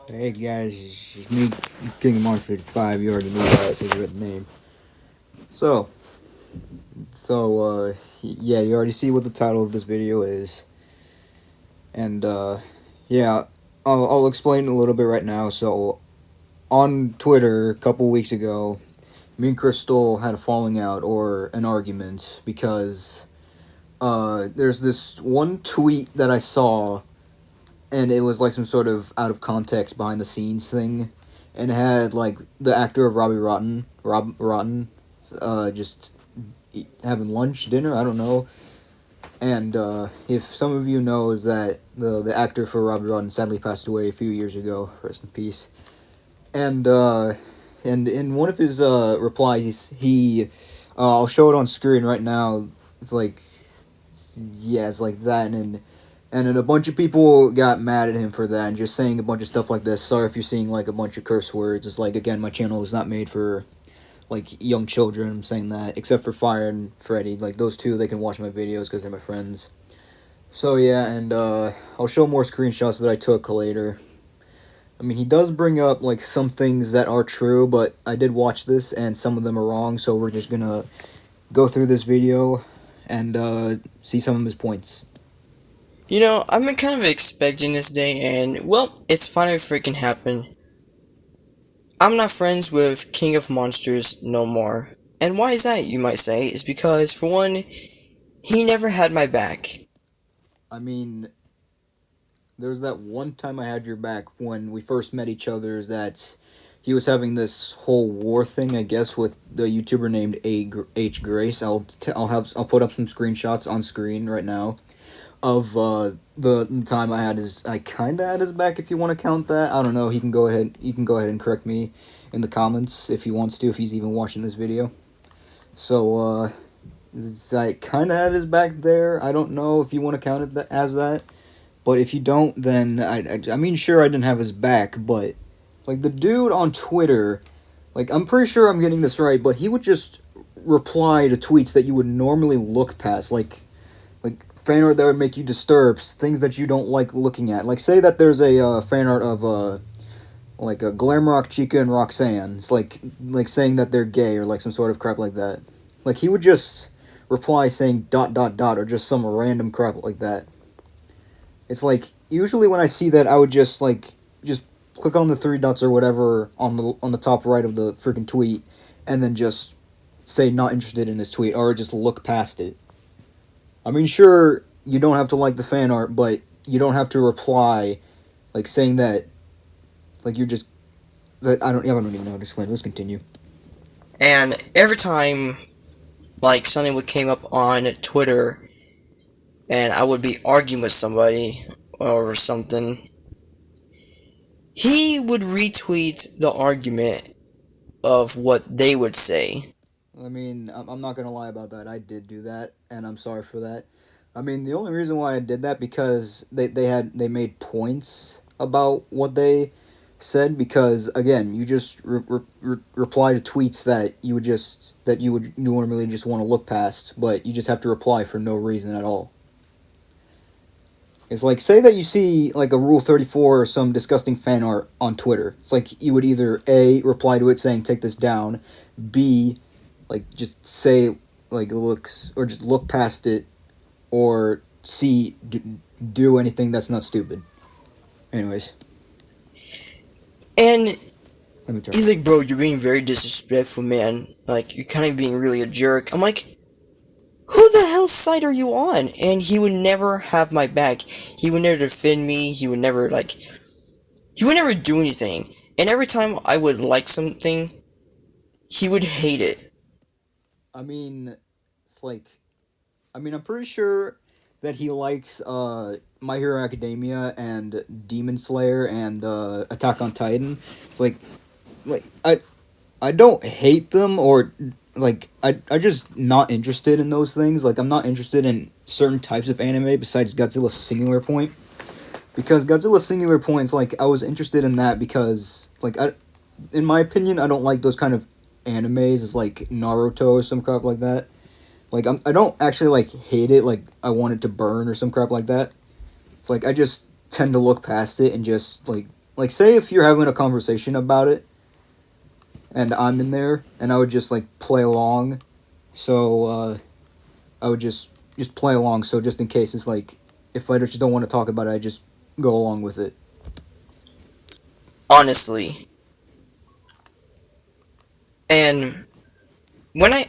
Hey guys, it's me, King of Monster 5. You already knew that because you read the name. So, yeah, you already see what the title of this video is. And, yeah, I'll explain a little bit right now. So, on Twitter a couple weeks ago, me and Crystal had a falling out or an argument because, there's this one tweet that I saw, and it was like some sort of out of context behind the scenes thing, and it had like the actor of Rob Rotten, just having lunch, dinner, I don't know. And if some of you know, is that the actor for Robbie Rotten sadly passed away a few years ago. Rest in peace. And and in one of his replies, he I'll show it on screen right now. It's like, yeah, it's like that, and then a bunch of people got mad at him for that and just saying a bunch of stuff like this. Sorry if you're seeing like a bunch of curse words. It's like, again, my channel is not made for like young children. I'm saying that, except for Fire and Freddy. Like those two, they can watch my videos because they're my friends. So yeah, and I'll show more screenshots that I took later. I mean, he does bring up like some things that are true, but I did watch this and some of them are wrong. So we're just gonna go through this video and see some of his points. I've been kind of expecting this day, and, well, it's finally freaking happened. I'm not friends with King of Monsters no more. And why is that, you might say? Is because, for one, he never had my back. I mean, there was that one time I had your back when we first met each other. Is that he was having this whole war thing, I guess, with the YouTuber named H Grace. I'll put up some screenshots on screen right now of the time I kinda had his back, if you want to count that. I don't know. He can go ahead and correct me in the comments if he wants to, if he's even watching this video. So I kinda had his back there. I don't know if you want to count it as that. But if you don't, then I mean, sure, I didn't have his back, but like the dude on Twitter, like I'm pretty sure I'm getting this right, but he would just reply to tweets that you would normally look past, like fan art that would make you disturbed, things that you don't like looking at. Like say that there's a fan art of like a Glamrock, Chica, and Roxanne. It's like saying that they're gay or like some sort of crap like that. Like he would just reply saying dot dot dot or just some random crap like that. It's like usually when I see that, I would just click on the three dots or whatever on the top right of the freaking tweet, and then just say not interested in this tweet or just look past it. I mean, sure, you don't have to like the fan art, but you don't have to reply, like saying that, like you're just that I don't even know how to explain. Let's continue. And every time, like, something would came up on Twitter, and I would be arguing with somebody or something, he would retweet the argument of what they would say. I mean, I'm not gonna lie about that. I did do that, and I'm sorry for that. I mean, the only reason why I did that because they made points about what they said, because again, you just reply to tweets that you would normally just want to look past, but you just have to reply for no reason at all. It's like, say that you see like a Rule 34 or some disgusting fan art on Twitter. It's like you would either A, reply to it saying take this down, B, like just say like looks or just look past it, or C, do anything that's not stupid. Anyways, And let me turn he's it. like, bro, you're being very disrespectful, man. Like, you're kind of being really a jerk. I'm like, who the hell's side are you on? And he would never have my back. He would never defend me. He would never do anything. And every time I would like something, he would hate it. I mean, it's like, I mean, I'm pretty sure that he likes My Hero Academia and Demon Slayer and Attack on Titan. It's like I don't hate them, or like I just not interested in those things. Like I'm not interested in certain types of anime besides Godzilla Singular Point. Because Godzilla Singular Point's like I was interested in that because like in my opinion, I don't like those kind of animes as like Naruto or some crap like that. Like I don't actually like hate it, like I want it to burn or some crap like that. It's like I just tend to look past it and just like like say if you're having a conversation about it and I'm in there and I would just like play along. So I would just play along. So just in case it's like if I just don't want to talk about it, I just go along with it. Honestly. And when I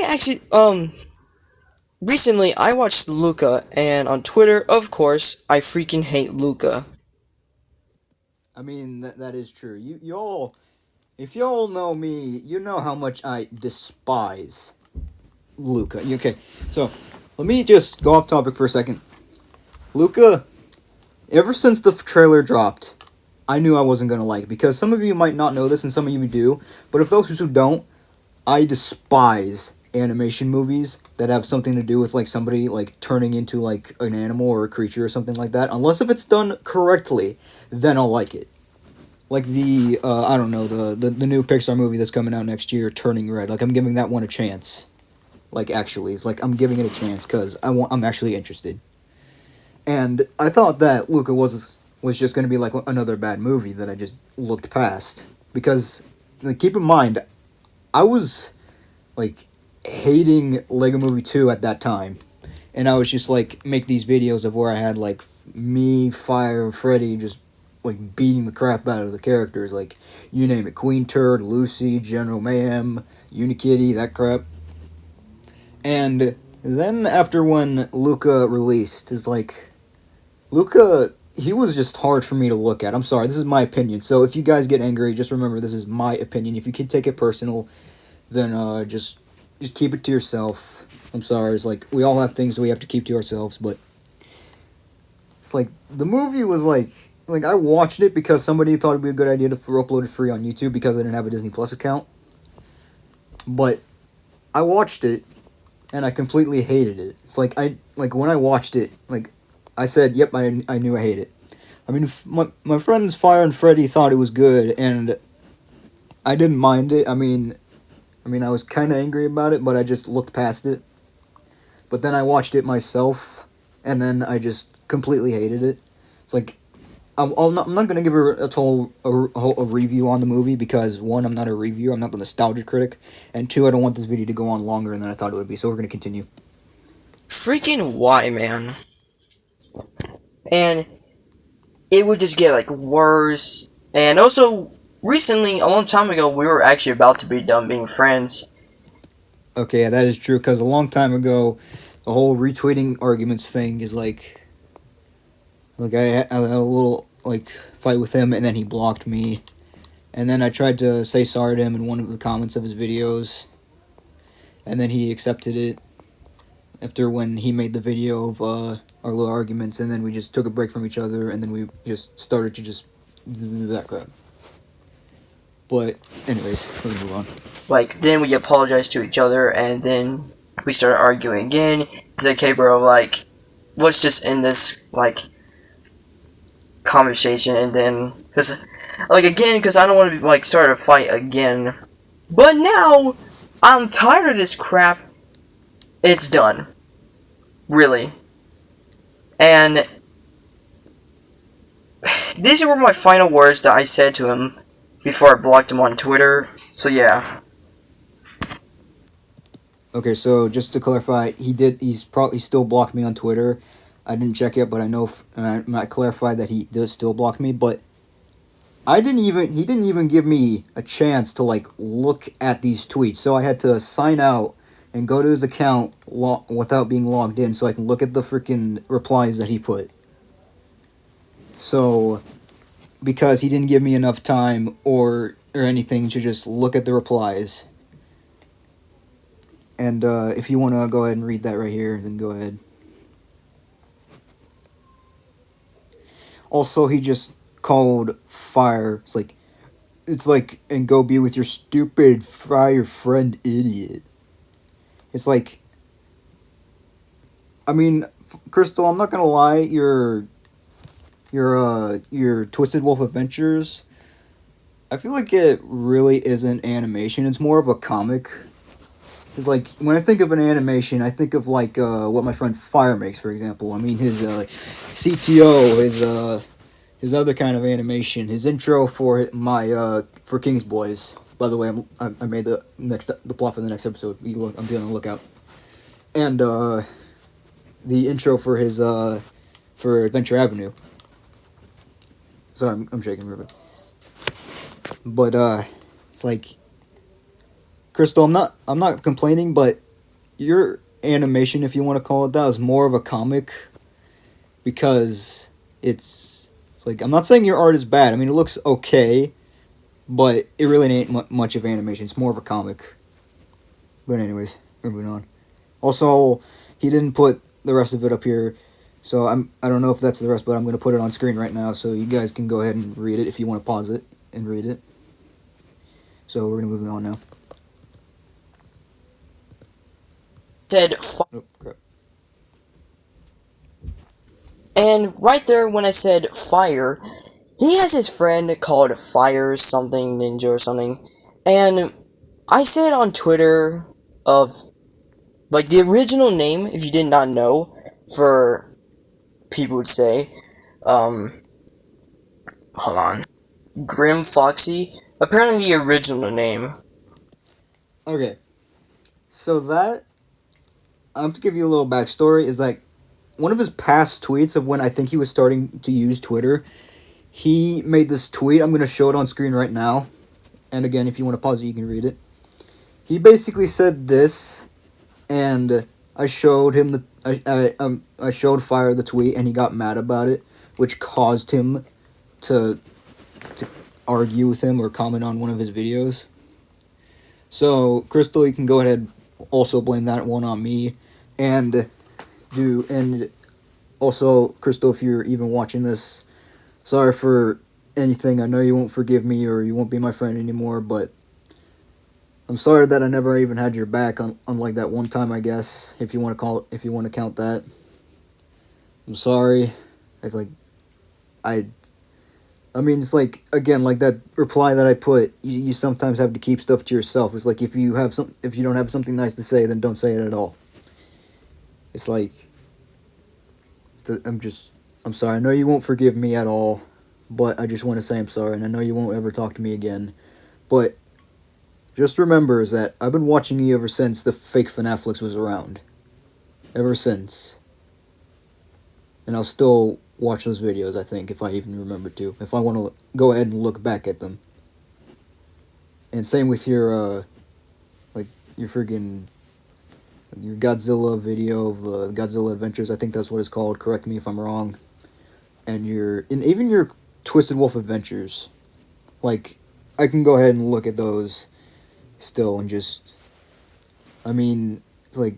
actually recently I watched Luca, and on Twitter, of course, I freaking hate Luca. I mean that is true. You all if y'all know me, you know how much I despise Luca. Okay, so let me just go off topic for a second. Luca, ever since the trailer dropped, I knew I wasn't gonna like it because some of you might not know this and some of you do. But if those who don't, I despise animation movies that have something to do with like somebody like turning into like an animal or a creature or something like that. Unless if it's done correctly, then I'll like it. Like the I don't know the new Pixar movie that's coming out next year, Turning Red. Like I'm giving that one a chance. Like actually, it's like I'm giving it a chance because I'm actually interested. And I thought that Luca was just gonna be like another bad movie that I just looked past because like, keep in mind I was like hating Lego Movie 2 at that time. And I was just like make these videos of where I had like me, Fire, and Freddy just like beating the crap out of the characters, like you name it, Queen Turd, Lucy, General Mayhem, Unikitty, that crap. And then after when Luca released, is like Luca he was just hard for me to look at. I'm sorry, this is my opinion. So if you guys get angry, just remember this is my opinion. If you can take it personal, then just keep it to yourself. I'm sorry, it's like we all have things we have to keep to ourselves, but it's like the movie was like I watched it because somebody thought it'd be a good idea to upload it free on YouTube because I didn't have a Disney Plus account. But I watched it and I completely hated it. It's like I like when I watched it, like I said, "Yep, I knew I hate it." I mean, my friends Fire and Freddy thought it was good, and I didn't mind it. I was kind of angry about it, but I just looked past it. But then I watched it myself, and then I just completely hated it. It's like I'm not gonna give a total a review on the movie because one, I'm not a reviewer, I'm not the nostalgia critic, and two, I don't want this video to go on longer than I thought it would be. So we're gonna continue. Freaking why, man? And it would just get like worse. And also, recently, a long time ago, we were actually about to be done being friends. Okay, yeah, that is true because a long time ago, the whole retweeting arguments thing is like I had a little like fight with him, and then he blocked me. And then I tried to say sorry to him in one of the comments of his videos, and then he accepted it after when he made the video of our little arguments, and then we just took a break from each other, and then we just started to just do that crap. But anyways, let's move on. Like, then we apologized to each other, and then we started arguing again. It's like, hey, bro, like, let's just end this, like, conversation, and then, because, like, again, because I don't want to, like, start a fight again. But now, I'm tired of this crap. It's done. Really. And these were my final words that I said to him before I blocked him on Twitter. So yeah. Okay, so just to clarify, he's probably still blocked me on Twitter. I didn't check it, but I know, and I clarified that he does still block me. But he didn't even give me a chance to like look at these tweets. So I had to sign out and go to his account without being logged in, so I can look at the freaking replies that he put. So because he didn't give me enough time or anything to just look at the replies. And if you want to go ahead and read that right here, then go ahead. Also, he just called Fire. It's like, and go be with your stupid Fire friend idiot. It's like, I mean, Crystal, I'm not gonna lie, your Twisted Wolf Adventures, I feel like it really isn't animation. It's more of a comic. Because, like, when I think of an animation, I think of, like, what my friend Fire makes, for example. I mean, his CTO, his other kind of animation, his intro for my for King's Boys. By the way, I made the plot for the next episode. I'm be on the lookout. And the intro for his for Adventure Avenue. Sorry, I'm shaking a bit. But it's like Crystal. I'm not complaining, but your animation, if you want to call it that, is more of a comic because it's like I'm not saying your art is bad. I mean, it looks okay, but it really ain't much of animation. It's more of a comic. But anyways, moving on. Also, he didn't put the rest of it up here, so I don't know if that's the rest, but I'm gonna put it on screen right now, so you guys can go ahead and read it if you want to pause it and read it. So we're gonna move on now. Said, Oh, crap. and right there when I said fire, he has his friend called Fire something Ninja or something, and I said on Twitter of like the original name, if you did not know, for people would say, um, hold on, Grim Foxy. Apparently, the original name. Okay, so that I have to give you a little backstory. Is like one of his past tweets of when I think he was starting to use Twitter. He made this tweet. I'm gonna show it on screen right now. And again, if you want to pause it, you can read it. He basically said this, and I showed him I showed Fire the tweet, and he got mad about it, which caused him to argue with him or comment on one of his videos. So Crystal, you can go ahead, also blame that one on me, and also Crystal, if you're even watching this, sorry for anything. I know you won't forgive me or you won't be my friend anymore, but I'm sorry that I never even had your back, unlike that one time, I guess, if you want to count that. I'm sorry. It's like, I, I mean, it's like, again, like that reply that I put, you sometimes have to keep stuff to yourself. It's like, if you don't have something nice to say, then don't say it at all. It's like, I'm sorry. I know you won't forgive me at all, but I just want to say I'm sorry, and I know you won't ever talk to me again. But just remember is that I've been watching you ever since the fake FNAFlix was around. Ever since. And I'll still watch those videos, I think, if I even remember to. If I want to go ahead and look back at them. And same with your, your friggin' your Godzilla video of the Godzilla Adventures. I think that's what it's called. Correct me if I'm wrong. And even your Twisted Wolf Adventures. Like, I can go ahead and look at those still and just, I mean, it's like,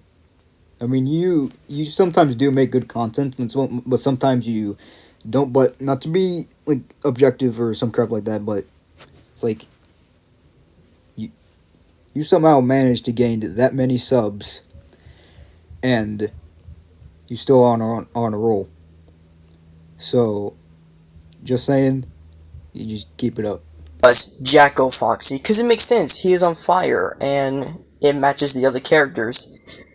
I mean, you sometimes do make good content, but sometimes you don't. But not to be like objective or some crap like that, but it's like you somehow managed to gain that many subs, and you still on a roll. So, just saying, you just keep it up. Was Jacko Foxy, because it makes sense. He is on fire, and it matches the other characters.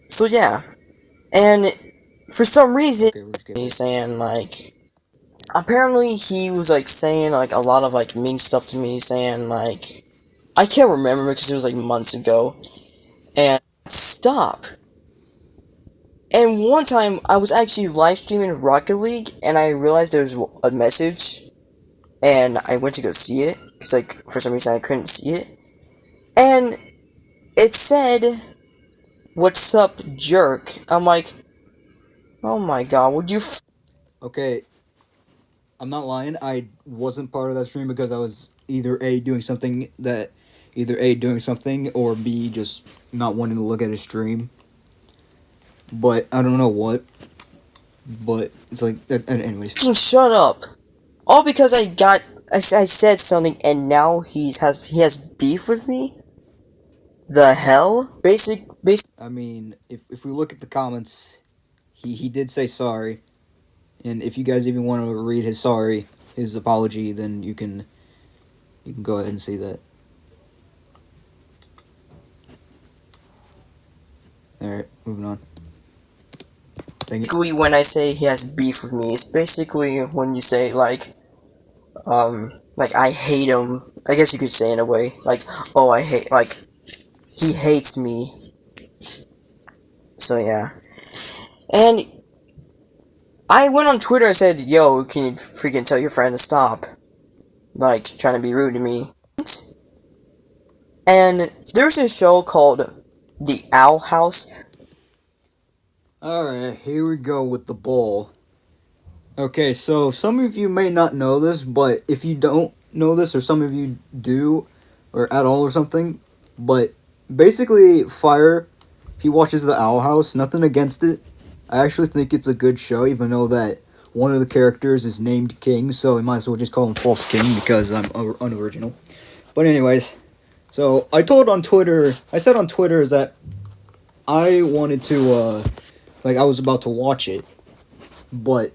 So yeah, and for some reason, Okay, we're just he's saying like, apparently he was like saying like a lot of like mean stuff to me, saying like, I can't remember because it was like months ago, and stop. And one time I was actually live streaming Rocket League, and I realized there was a message, and I went to go see it because like for some reason I couldn't see it, and it said, "What's up, jerk?" I'm like, oh my god, would you? Okay, I'm not lying. I wasn't part of that stream because I was either A doing something or B just not wanting to look at his stream. But I don't know what. But it's like, anyways. Shut up! All because I said something, and now he has beef with me. The hell? Basic. I mean, if we look at the comments, he did say sorry, and if you guys even want to read his apology, then you can go ahead and see that. All right, moving on. Dang it. Basically, when I say he has beef with me, it's basically when you say like I hate him. I guess you could say in a way, like, oh, I hate, like, he hates me. So yeah, and I went on Twitter and said, yo, can you freaking tell your friend to stop, like, trying to be rude to me? And there's a show called The Owl House. Alright, here we go with the ball. Okay, so some of you may not know this, but if you don't know this, or some of you do, or at all or something, but basically, Fire, he watches The Owl House, nothing against it. I actually think it's a good show, even though that one of the characters is named King, so we might as well just call him False King because I'm unoriginal. But anyways, so I said on Twitter that I wanted to, I was about to watch it, but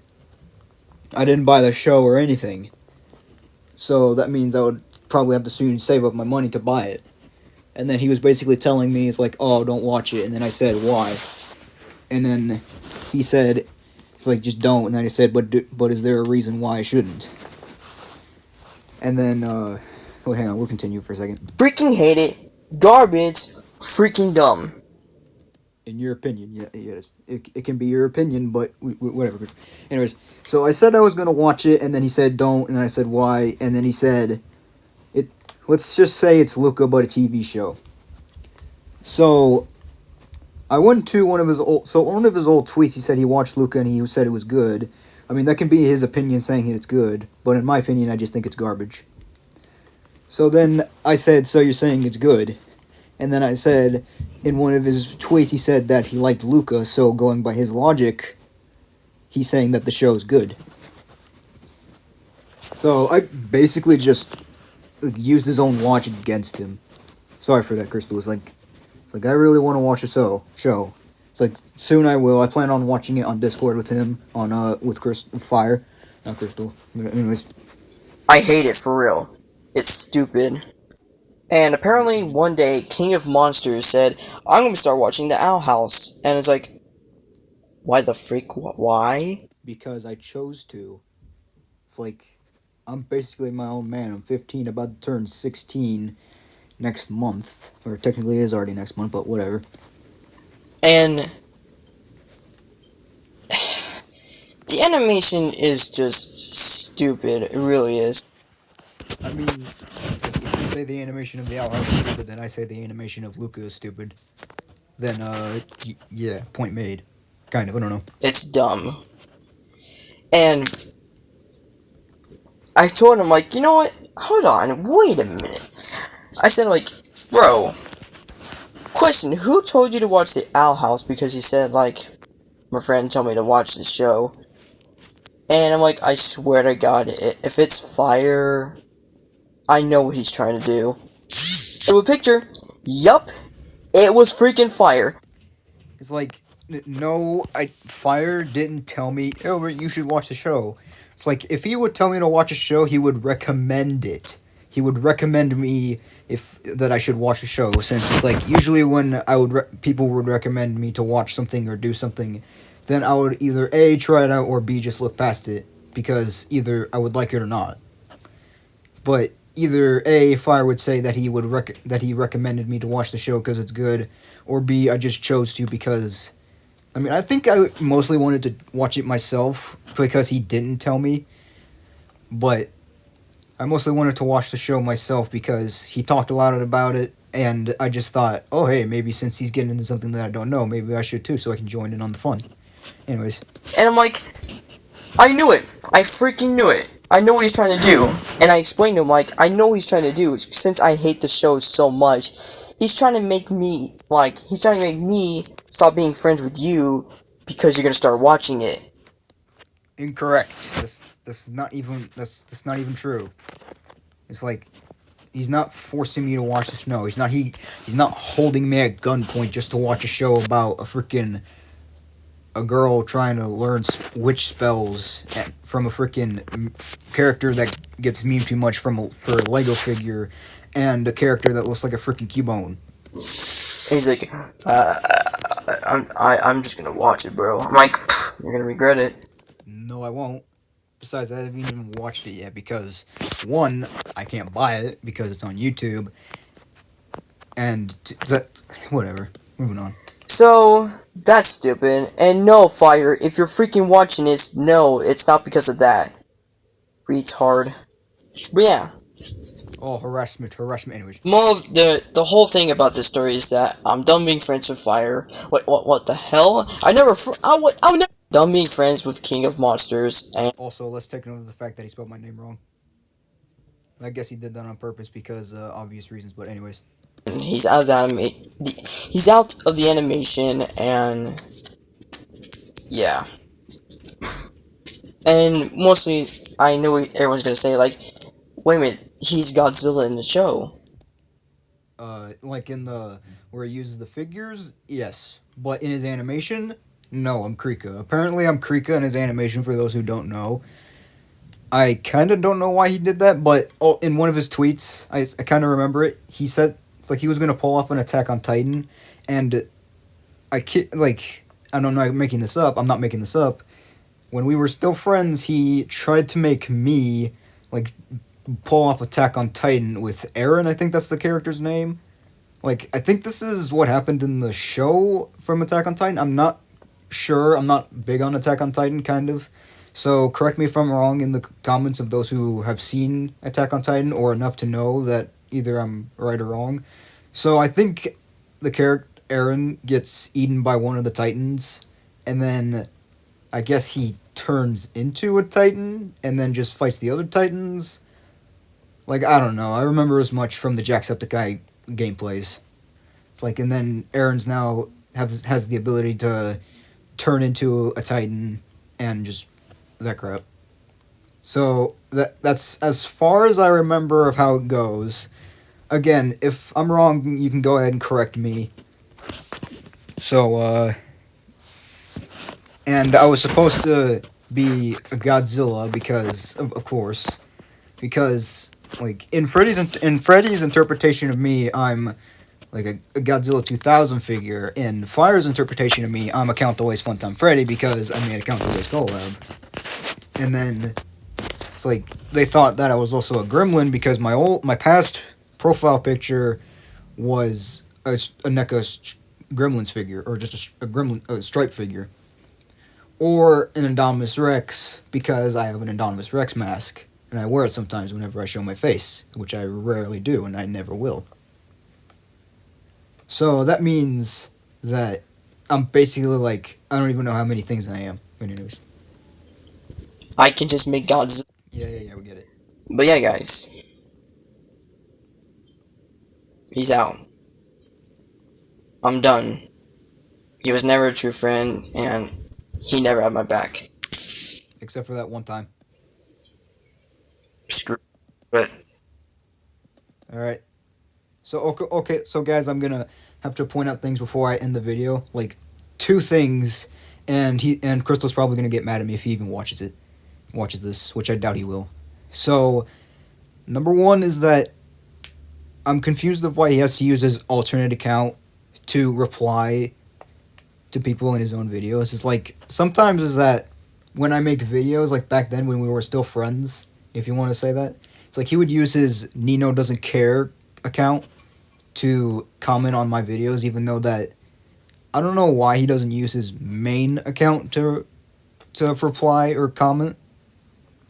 I didn't buy the show or anything. So that means I would probably have to soon save up my money to buy it. And then he was basically telling me, it's like, oh, don't watch it. And then I said, why? And then he said, it's like, just don't. And then I said, but is there a reason why I shouldn't? And then, hang on, we'll continue for a second. Freaking hate it. Garbage. Freaking dumb. In your opinion, yeah, it can be your opinion, but whatever. Anyways, so I said I was gonna watch it, and then he said don't, and then I said why, and then he said, it. Let's just say it's Luca, but a TV show. So I went to one of his old tweets. He said he watched Luca, and he said it was good. I mean, that can be his opinion saying it's good, but in my opinion, I just think it's garbage. So then I said, so you're saying it's good? And then I said, in one of his tweets, he said that he liked Luca, so going by his logic, he's saying that the show's good. So I basically just used his own logic against him. Sorry for that, Crystal. It's like I really want to watch a show. It's like, soon I will. I plan on watching it on Discord with him, with Fire. Not Crystal. Anyways. I hate it for real. It's stupid. And apparently one day, King of Monsters said, I'm gonna start watching The Owl House. And it's like, why the freak? Why? Because I chose to. It's like, I'm basically my own man. I'm 15, about to turn 16 next month. Or technically it is already next month, but whatever. And the animation is just stupid. It really is. I mean, if you say the animation of the Owl House is stupid, then I say the animation of Luca is stupid. Then, yeah, point made. Kind of, I don't know. It's dumb. And I told him, like, you know what? Hold on, wait a minute. I said, like, bro, question, who told you to watch The Owl House? Because he said, like, my friend told me to watch the show. And I'm like, I swear to God, if it's fire, I know what he's trying to do. So a picture, yup, it was freaking fire. It's like, no, Fire didn't tell me, oh, you should watch the show. It's like, if he would tell me to watch a show, he would recommend it. He would recommend me that I should watch a show, since it's like, usually when people would recommend me to watch something or do something, then I would either A, try it out, or B, just look past it, because either I would like it or not. But either A, Fire would say that he recommended me to watch the show because it's good, or B, I just chose to because, I mean, I think I mostly wanted to watch it myself because he didn't tell me, but I mostly wanted to watch the show myself because he talked a lot about it, and I just thought, oh, hey, maybe since he's getting into something that I don't know, maybe I should too, so I can join in on the fun. Anyways. And I'm like, I knew it. I freaking knew it. I know what he's trying to do. And I explained to him, like, I know what he's trying to do. Since I hate the show so much, he's trying to make me, stop being friends with you because you're gonna start watching it. Incorrect. That's not even true. It's like, he's not forcing me to watch this. No, he's not holding me at gunpoint just to watch a show about a girl trying to learn witch spells from a freaking character that gets memed too much for a Lego figure, and a character that looks like a freaking Cubone. And he's like, I'm just gonna watch it, bro. I'm like, You're gonna regret it. No, I won't. Besides, I haven't even watched it yet because, one, I can't buy it because it's on YouTube, and whatever. Moving on. So, that's stupid. And no, Fire, if you're freaking watching this, no, it's not because of that. Retard. But yeah, Oh, harassment. Anyways. more of the whole thing about this story is that I'm done being friends with Fire. What the hell? I would never done being friends with King of Monsters, and Also, let's take note of the fact that he spelled my name wrong. I guess he did that on purpose because obvious reasons. But anyways. he's out of the he's out of the animation, and yeah. And mostly, I know everyone's gonna say, like, wait a minute, he's Godzilla in the show. Like in the where he uses the figures, yes. But in his animation, no, I'm Krika. Apparently, I'm Krika in his animation. For those who don't know, I kind of don't know why he did that. But in one of his tweets, I kind of remember it. He said it's like he was gonna pull off an Attack on Titan, and I'm not making this up. I'm not making this up. When we were still friends, he tried to make me like pull off Attack on Titan with Eren. I think that's the character's name. Like, I think this is what happened in the show from Attack on Titan. I'm not sure. I'm not big on Attack on Titan, kind of. So correct me if I'm wrong in the comments of those who have seen Attack on Titan or enough to know that either I'm right or wrong. So I think the character Eren gets eaten by one of the Titans, and then I guess he turns into a Titan and then just fights the other Titans. Like, I don't know. I remember as much from the Jacksepticeye gameplays. It's like, and then Eren's now has the ability to turn into a Titan and just that crap. So that's as far as I remember of how it goes. Again, if I'm wrong, you can go ahead and correct me. So, and I was supposed to be a Godzilla because, of course, because like in Freddy's interpretation of me, I'm like a Godzilla 2000 figure. In Fire's interpretation of me, I'm a Count the Waste Funtime Freddy because I made a Count the Waste collab. And then it's like they thought that I was also a Gremlin because my past profile picture was a NECA Gremlins figure or just a Gremlin stripe figure. Or an Indominus Rex because I have an Indominus Rex mask and I wear it sometimes whenever I show my face, which I rarely do and I never will. So that means that I'm basically like, I don't even know how many things I am. Anyways. I can just make Godzilla. Yeah, we get it. But yeah, guys, he's out. I'm done. He was never a true friend, and he never had my back. Except for that one time. Screw it. Alright. So, okay, so guys, I'm gonna have to point out things before I end the video. Like, two things, and Crystal's probably gonna get mad at me if he even watches this, which I doubt he will. So, number one is that I'm confused of why he has to use his alternate account to reply to people in his own videos. It's like, sometimes is that when I make videos, like back then when we were still friends, if you want to say that, it's like he would use his Nino Doesn't Care account to comment on my videos, even though that, I don't know why he doesn't use his main account to reply or comment.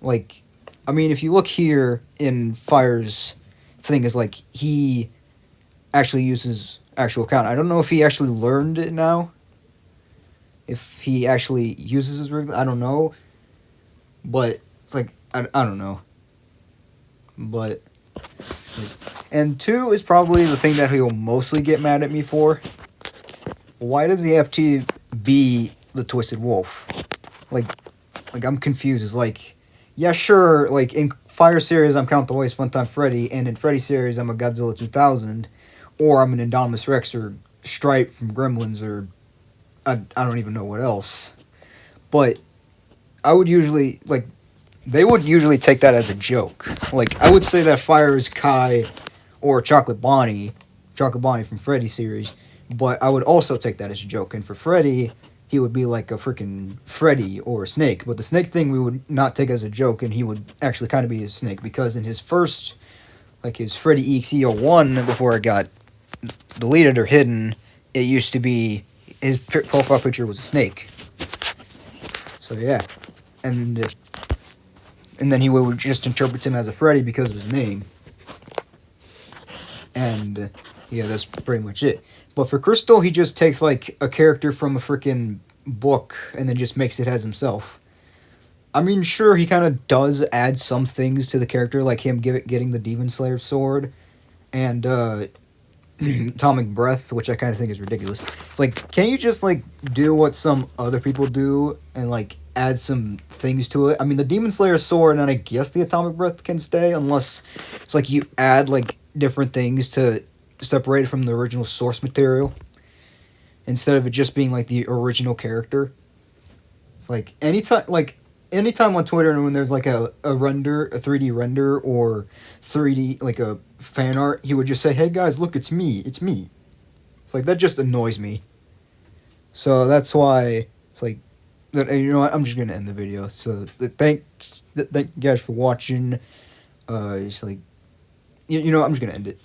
Like, I mean, if you look here in Fire's thing, is like he actually uses actual account. I don't know if he actually learned it now. If he actually uses his regular, I don't know. But it's like I don't know. But and two is probably the thing that he'll mostly get mad at me for. Why does he have to be the Twisted Wolf? Like I'm confused. It's like, yeah, sure, like in Fire series I'm Count the Waste Funtime Freddy, and in Freddy series I'm a Godzilla 2000, or I'm an Indominus Rex or Stripe from Gremlins, or I don't even know what else. But I would usually, like, they would usually take that as a joke. Like, I would say that Fire is Kai or Chocolate Bonnie from Freddy series, but I would also take that as a joke. And for Freddy, he would be like a freaking Freddy or a snake. But the snake thing we would not take as a joke, and he would actually kind of be a snake because in his first, like his Freddy EXE01, before it got deleted or hidden, it used to be his profile picture was a snake. So yeah, and then he would just interpret him as a Freddy because of his name. And yeah, that's pretty much it. But for Crystal, he just takes like a character from a freaking book and then just makes it as himself. I mean, sure, he kind of does add some things to the character, like him getting the Demon Slayer sword and atomic breath, which I kind of think is ridiculous. It's like, can't you just like do what some other people do and like add some things to it? I mean, the Demon Slayer sword and I guess the atomic breath can stay unless it's like you add like different things to separate it from the original source material instead of it just being like the original character. It's like anytime on Twitter when there's like a render, a 3D render or 3D like a fan art, he would just say, "Hey guys, look, it's me. It's me." It's like that just annoys me. So that's why it's like you know what, I'm just gonna end the video. So thank you guys for watching. It's like you know I'm just gonna end it.